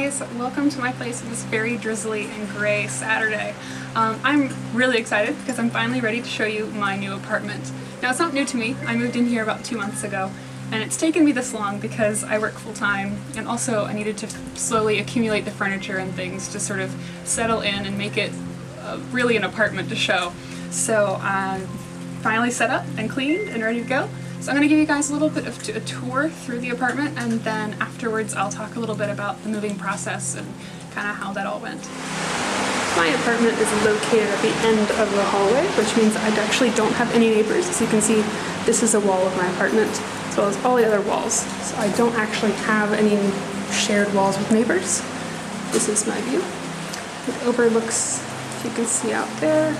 guys, welcome to my place on this very drizzly and gray Saturday. I'm really excited because I'm finally ready to show you my new apartment. Now it's not new to me, I moved in here about 2 months ago and it's taken me this long because I work full-time and also I needed to slowly accumulate the furniture and things to sort of settle in and make it really an apartment to show. So I'm finally set up and cleaned and ready to go. So I'm going to give you guys a little bit of a tour through the apartment, and then afterwards I'll talk a little bit about the moving process and kind of how that all went. My apartment is located at the end of the hallway, which means I actually don't have any neighbors. As you can see, this is a wall of my apartment, as well as all the other walls. So I don't actually have any shared walls with neighbors. This is my view. It overlooks, if you can see out there,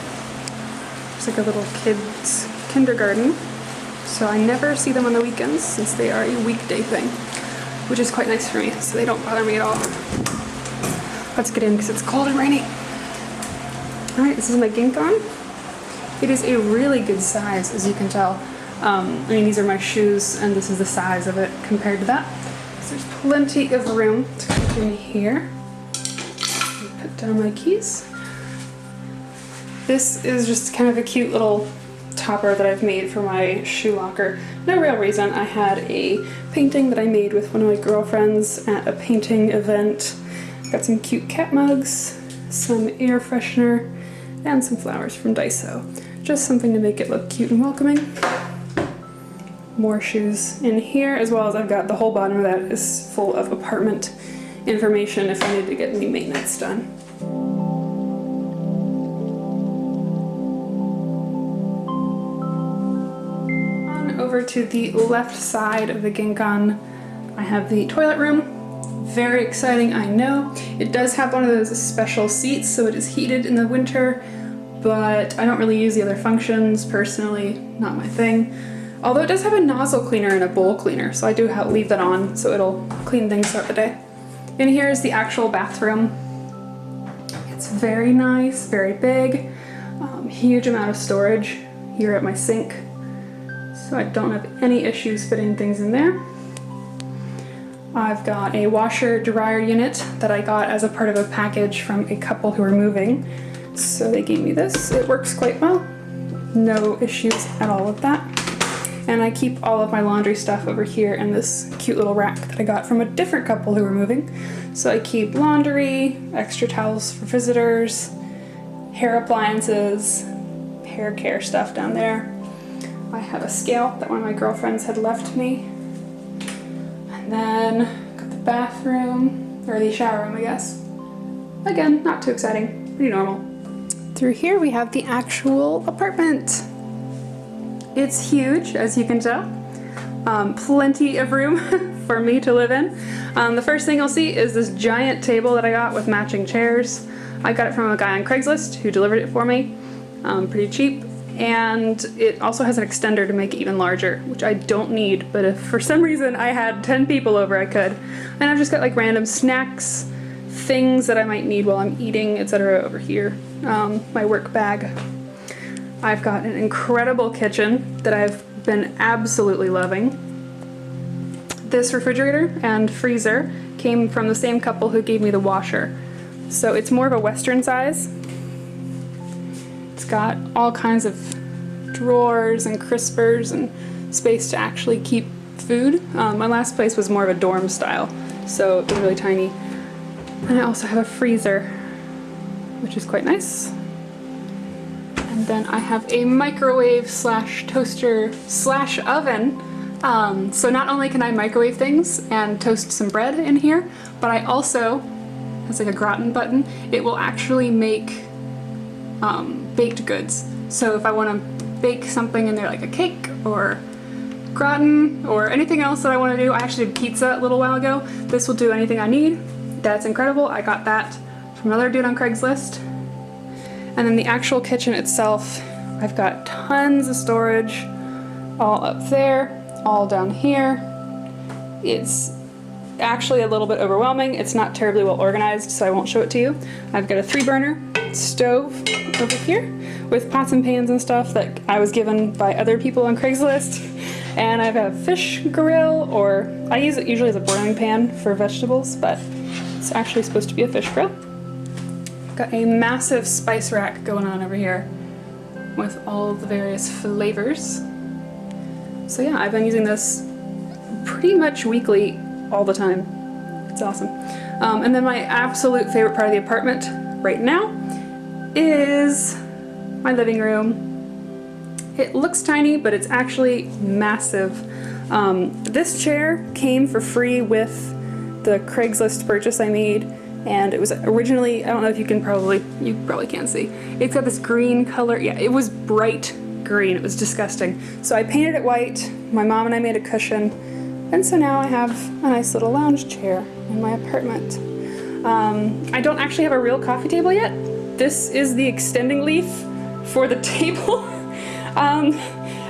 it's like a little kid's kindergarten. So I never see them on the weekends since they are a weekday thing, which is quite nice for me, so they don't bother me at all. Let's get in because it's cold and rainy. Alright, this is my ginkan. It is a really good size, as you can tell. I mean, these are my shoes, and this is the size of it compared to that. So there's plenty of room to put in here. Put down my keys. This is just kind of a cute little topper that I've made for my shoe locker. No real reason. I had a painting that I made with one of my girlfriends at a painting event. Got some cute cat mugs, some air freshener, and some flowers from Daiso. Just something to make it look cute and welcoming. More shoes in here, as well as I've got the whole bottom of that is full of apartment information if I need to get any maintenance done. Over to the left side of the ginkan, I have the toilet room. Very exciting, I know. It does have one of those special seats, so it is heated in the winter, but I don't really use the other functions personally, not my thing. Although it does have a nozzle cleaner and a bowl cleaner, so I do leave that on so it'll clean things throughout the day. And here is the actual bathroom. It's very nice, very big, huge amount of storage here at my sink. So I don't have any issues fitting things in there. I've got a washer dryer unit that I got as a part of a package from a couple who are moving. So they gave me this. It works quite well. No issues at all with that. And I keep all of my laundry stuff over here in this cute little rack that I got from a different couple who were moving. So I keep laundry, extra towels for visitors, hair appliances, hair care stuff down there. I have a scale that one of my girlfriends had left me. And then got the bathroom, or the shower room, I guess. Again, not too exciting, pretty normal. Through here we have the actual apartment. It's huge, as you can tell. Plenty of room for me to live in. The first thing you'll see is this giant table that I got with matching chairs. I got it from a guy on Craigslist who delivered it for me, pretty cheap. And it also has an extender to make it even larger, which I don't need, but if for some reason I had 10 people over, I could. And I've just got like random snacks, things that I might need while I'm eating, etc. over here. My work bag. I've got an incredible kitchen that I've been absolutely loving. This refrigerator and freezer came from the same couple who gave me the washer. So it's more of a Western size. It's got all kinds of drawers and crispers and space to actually keep food. My last place was more of a dorm style, so it was really tiny. And I also have a freezer, which is quite nice. And then I have a microwave slash toaster slash oven. So not only can I microwave things and toast some bread in here, but I also, has like a gratin button, it will actually make baked goods. So if I want to bake something in there like a cake or gratin or anything else that I want to do, I actually did pizza a little while ago. This will do anything I need. That's incredible. I got that from another dude on Craigslist. And then the actual kitchen itself, I've got tons of storage all up there, all down here. It's actually a little bit overwhelming. It's not terribly well organized, so I won't show it to you. I've got a 3-burner stove over here with pots and pans and stuff that I was given by other people on Craigslist. And I've got a fish grill, or I use it usually as a broiling pan for vegetables, but It's actually supposed to be a fish grill. Got a massive spice rack going on over here with all of the various flavors. So yeah, I've been using this pretty much weekly all the time. It's awesome. And then my absolute favorite part of the apartment right now is my living room. It looks tiny, but it's actually massive. This chair came for free with the Craigslist purchase I made, and it was originally, I don't know if you probably can't see. It's got this green color. Yeah, it was bright green. It was disgusting. So I painted it white. My mom and I made a cushion, and so now I have a nice little lounge chair in my apartment. I don't actually have a real coffee table yet. This is the extending leaf for the table. And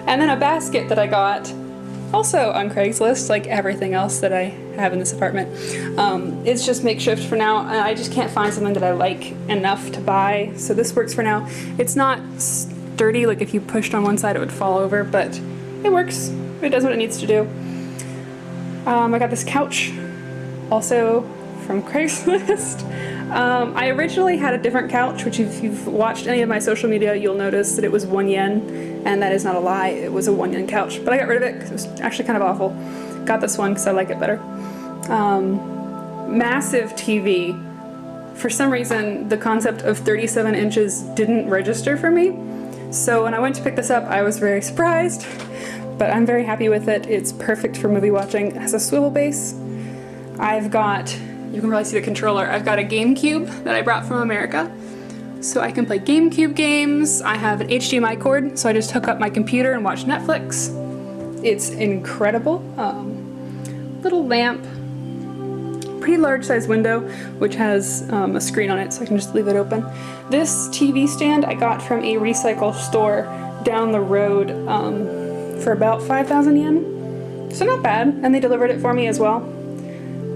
then a basket that I got also on Craigslist, like everything else that I have in this apartment. It's just makeshift for now, and I just can't find something that I like enough to buy, so this works for now. It's not sturdy, like if you pushed on one side it would fall over, but it works. It does what it needs to do. I got this couch, also from Craigslist. I originally had a different couch, which if you've watched any of my social media, you'll notice that it was 1 yen, and that is not a lie, it was a 1 yen couch. But I got rid of it because it was actually kind of awful. Got this one because I like it better. Massive TV. For some reason, the concept of 37 inches didn't register for me. So when I went to pick this up, I was very surprised, but I'm very happy with it. It's perfect for movie watching. It has a swivel base. I've got, you can probably see the controller, I've got a GameCube that I brought from America, so I can play GameCube games. I have an HDMI cord, so I just hook up my computer and watch Netflix. It's incredible. Little lamp, pretty large size window, which has a screen on it, so I can just leave it open. This TV stand I got from a recycle store down the road for about 5,000 yen, so not bad, and they delivered it for me as well.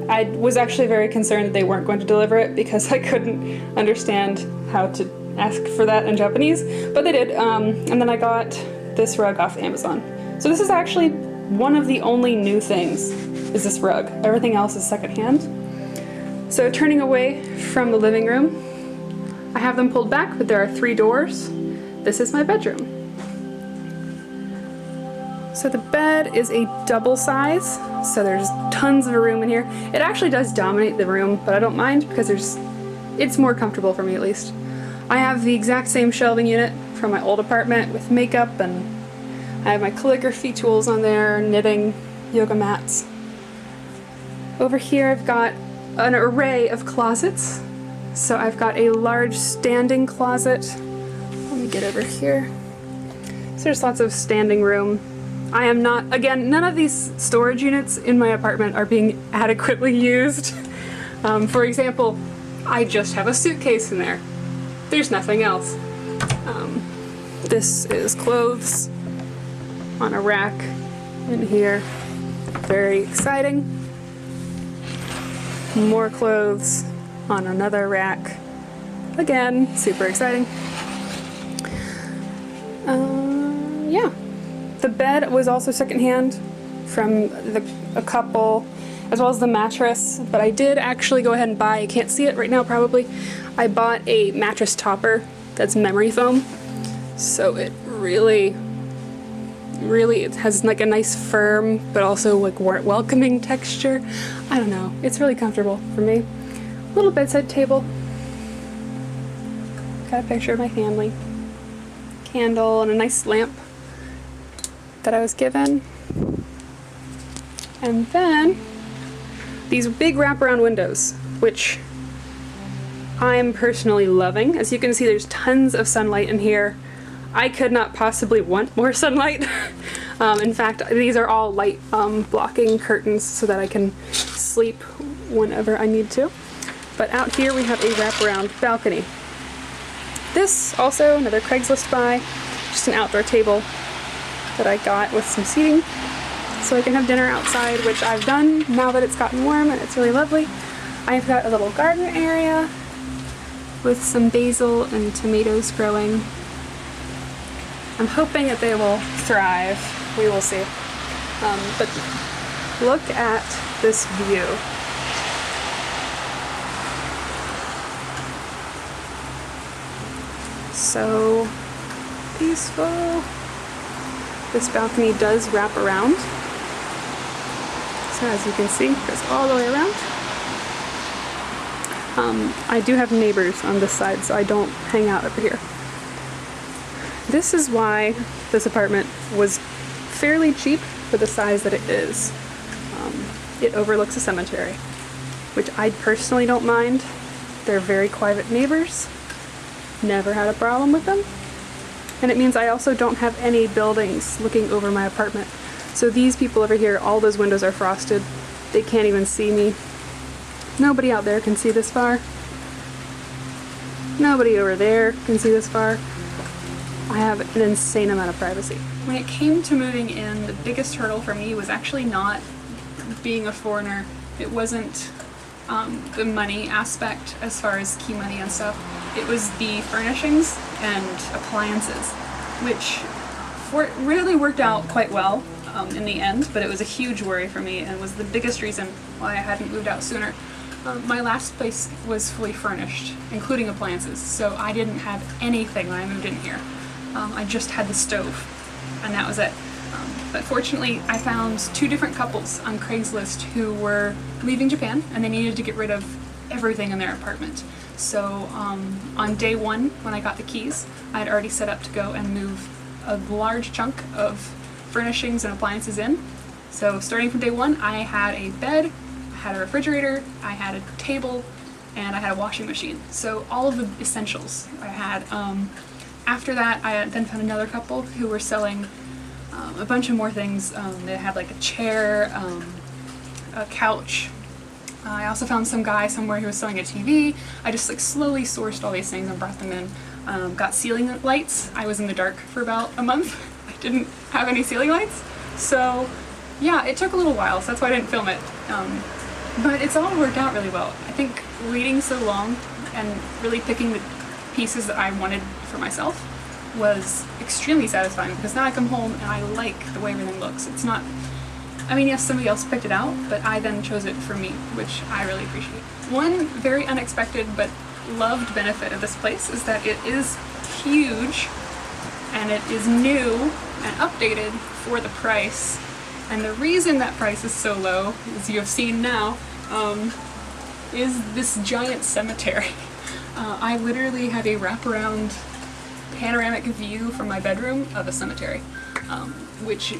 I was actually very concerned that they weren't going to deliver it because I couldn't understand how to ask for that in Japanese, but they did. And then I got this rug off Amazon. So this is actually one of the only new things, is this rug. Everything else is secondhand. So turning away from the living room, I have them pulled back, but there are 3 doors. This is my bedroom. So the bed is a double size, so there's tons of room in here. It actually does dominate the room, but I don't mind because it's more comfortable for me at least. I have the exact same shelving unit from my old apartment with makeup, and I have my calligraphy tools on there, knitting, yoga mats. Over here I've got an array of closets. So I've got a large standing closet. Let me get over here. So there's lots of standing room. I am not, again, none of these storage units in my apartment are being adequately used. For example, I just have a suitcase in there. There's nothing else. This is clothes on a rack in here. Very exciting. More clothes on another rack. Again, super exciting. Yeah. The bed was also secondhand from a couple, as well as the mattress, but I did actually go ahead and buy, you can't see it right now probably, I bought a mattress topper that's memory foam, so it really it has like a nice firm but also like welcoming texture. I don't know, it's really comfortable for me. Little bedside table, got a picture of my family, candle, and a nice lamp that I was given. And then these big wraparound windows, which I'm personally loving. As you can see, there's tons of sunlight in here. I could not possibly want more sunlight. In fact, these are all light blocking curtains so that I can sleep whenever I need to. But out here we have a wraparound balcony. This also another Craigslist buy, just an outdoor table that I got with some seating so I can have dinner outside, which I've done now that it's gotten warm and it's really lovely. I've got a little garden area with some basil and tomatoes growing. I'm hoping that they will thrive. We will see. But look at this view. so peaceful. This balcony does wrap around. So as you can see, it goes all the way around. I do have neighbors on this side, so I don't hang out over here. This is why this apartment was fairly cheap for the size that it is. It overlooks a cemetery, which I personally don't mind. They're very quiet neighbors. Never had a problem with them. And it means I also don't have any buildings looking over my apartment. So these people over here, all those windows are frosted. They can't even see me. Nobody out there can see this far. Nobody over there can see this far. I have an insane amount of privacy. When it came to moving in, the biggest hurdle for me was actually not being a foreigner. It wasn't the money aspect as far as key money and stuff. It was the furnishings and appliances, which really worked out quite well in the end, but it was a huge worry for me and was the biggest reason why I hadn't moved out sooner. My last place was fully furnished, including appliances, so I didn't have anything when I moved in here. I just had the stove, and that was it. But fortunately, I found 2 different couples on Craigslist who were leaving Japan, and they needed to get rid of everything in their apartment. So on day 1, when I got the keys, I had already set up to go and move a large chunk of furnishings and appliances in. So starting from day 1, I had a bed, I had a refrigerator, I had a table, and I had a washing machine. So all of the essentials I had. After that, I then found another couple who were selling a bunch of more things. They had like a chair, a couch. I also found some guy somewhere who was selling a TV. I just like slowly sourced all these things and brought them in. Got ceiling lights. I was in the dark for about a month. I didn't have any ceiling lights. So yeah, it took a little while, so that's why I didn't film it. But it's all worked out really well. I think waiting so long and really picking the pieces that I wanted for myself was extremely satisfying, because now I come home and I like the way everything looks. It's not, I mean, yes, somebody else picked it out, but I then chose it for me, which I really appreciate. One very unexpected but loved benefit of this place is that it is huge and it is new and updated for the price. And the reason that price is so low, as you have seen now, is this giant cemetery. I literally have a wraparound panoramic view from my bedroom of a cemetery, which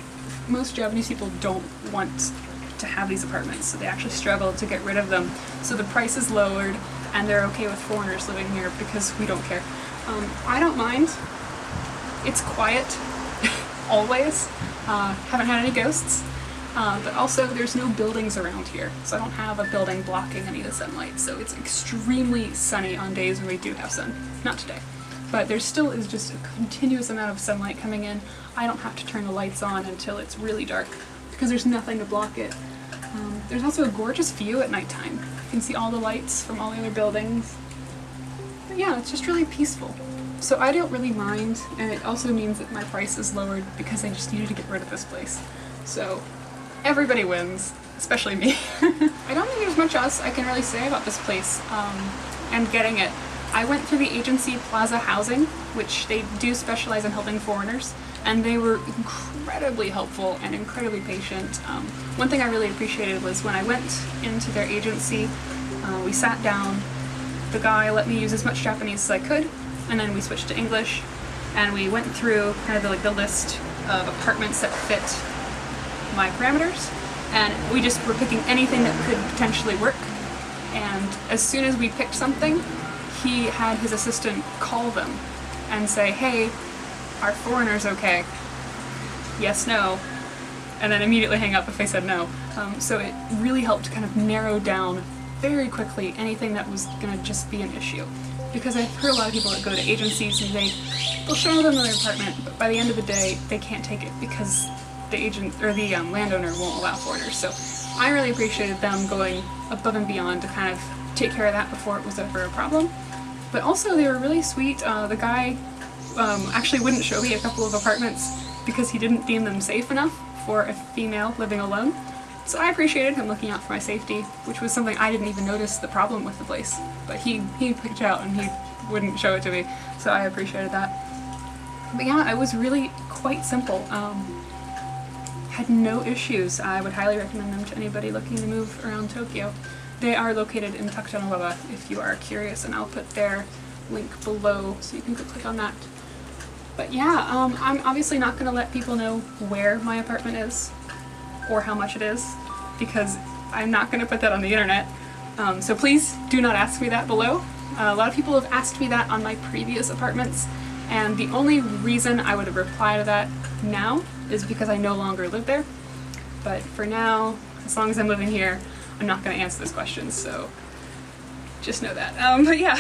most Japanese people don't want to have these apartments, so they actually struggle to get rid of them. So the price is lowered, and they're okay with foreigners living here because we don't care. I don't mind. It's quiet, always. Haven't had any ghosts. But also there's no buildings around here, so I don't have a building blocking any of the sunlight, so it's extremely sunny on days when we do have sun. Not today. But there still is just a continuous amount of sunlight coming in. I don't have to turn the lights on until it's really dark, because there's nothing to block it. There's also a gorgeous view at nighttime. You can see all the lights from all the other buildings. But yeah, it's just really peaceful. So I don't really mind, and it also means that my price is lowered because I just needed to get rid of this place. So everybody wins, especially me. I don't think there's much else I can really say about this place and getting it. I went through the agency Plaza Housing, which they do specialize in helping foreigners, and they were incredibly helpful and incredibly patient. One thing I really appreciated was when I went into their agency, we sat down, the guy let me use as much Japanese as I could, and then we switched to English, and we went through kind of the list of apartments that fit my parameters, and we just were picking anything that could potentially work. And as soon as we picked something, he had his assistant call them and say, hey, are foreigners okay? Yes, no. And then immediately hang up if they said no. So it really helped kind of narrow down very quickly anything that was going to just be an issue. Because I've heard a lot of people that go to agencies and they'll show them their apartment, but by the end of the day, they can't take it because the agent or the landowner won't allow foreigners. So I really appreciated them going above and beyond to kind of take care of that before it was ever a problem. But also they were really sweet. The guy actually wouldn't show me a couple of apartments because he didn't deem them safe enough for a female living alone. So I appreciated him looking out for my safety, which was something I didn't even notice the problem with the place. But he picked it out and he wouldn't show it to me, so I appreciated that. But yeah, it was really quite simple. Had no issues. I would highly recommend them to anybody looking to move around Tokyo. They are located in Takutanobaba if you are curious, and I'll put their link below so you can go click on that. But yeah, I'm obviously not going to let people know where my apartment is or how much it is, because I'm not going to put that on the internet. So please do not ask me that below. A lot of people have asked me that on my previous apartments, and the only reason I would reply to that now is because I no longer live there. But for now, as long as I'm living here, I'm not going to answer those questions, so just know that. But yeah,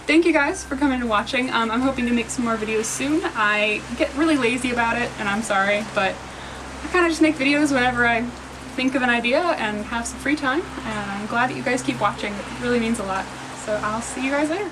thank you guys for coming and watching. I'm hoping to make some more videos soon. I get really lazy about it, and I'm sorry, but I kind of just make videos whenever I think of an idea and have some free time, and I'm glad that you guys keep watching. It really means a lot. So I'll see you guys later.